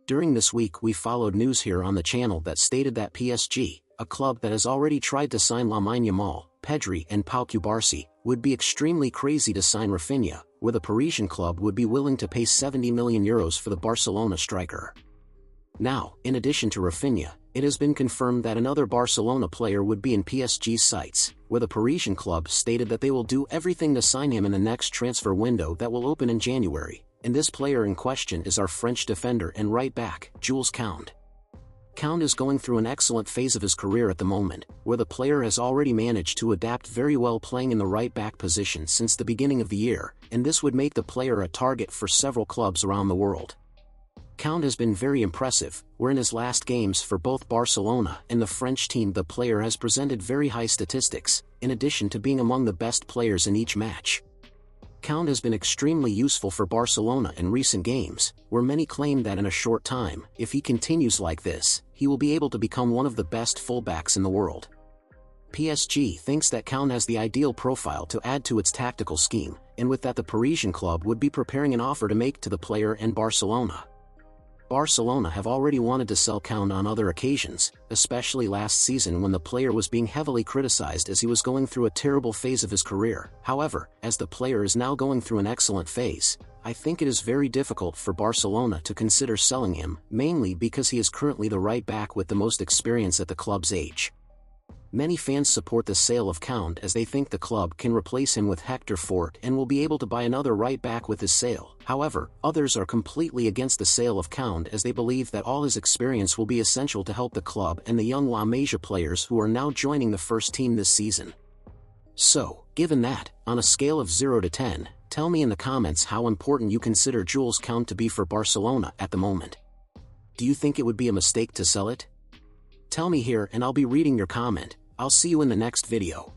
During this week we followed news here on the channel that stated that PSG, a club that has already tried to sign Lamine Yamal, Pedri and Pau Cubarsí, would be extremely crazy to sign Rafinha, where the Parisian club would be willing to pay €70 million for the Barcelona striker. Now, in addition to Rafinha, it has been confirmed that another Barcelona player would be in PSG's sights, where the Parisian club stated that they will do everything to sign him in the next transfer window that will open in January, and this player in question is our French defender and right-back, Jules Koundé. Koundé is going through an excellent phase of his career at the moment, where the player has already managed to adapt very well playing in the right-back position since the beginning of the year, and this would make the player a target for several clubs around the world. Koundé has been very impressive, where in his last games for both Barcelona and the French team the player has presented very high statistics, in addition to being among the best players in each match. Koundé has been extremely useful for Barcelona in recent games, where many claim that in a short time, if he continues like this, he will be able to become one of the best fullbacks in the world. PSG thinks that Koundé has the ideal profile to add to its tactical scheme, and with that the Parisian club would be preparing an offer to make to the player and Barcelona. Barcelona have already wanted to sell Koundé on other occasions, especially last season when the player was being heavily criticized as he was going through a terrible phase of his career. However, as the player is now going through an excellent phase, I think it is very difficult for Barcelona to consider selling him, mainly because he is currently the right back with the most experience at the club's age. Many fans support the sale of Koundé as they think the club can replace him with Hector Fort and will be able to buy another right back with his sale. However, others are completely against the sale of Koundé as they believe that all his experience will be essential to help the club and the young La Masia players who are now joining the first team this season. So, given that, on a scale of 0 to 10, tell me in the comments how important you consider Jules Koundé to be for Barcelona at the moment. Do you think it would be a mistake to sell it? Tell me here and I'll be reading your comment. I'll see you in the next video.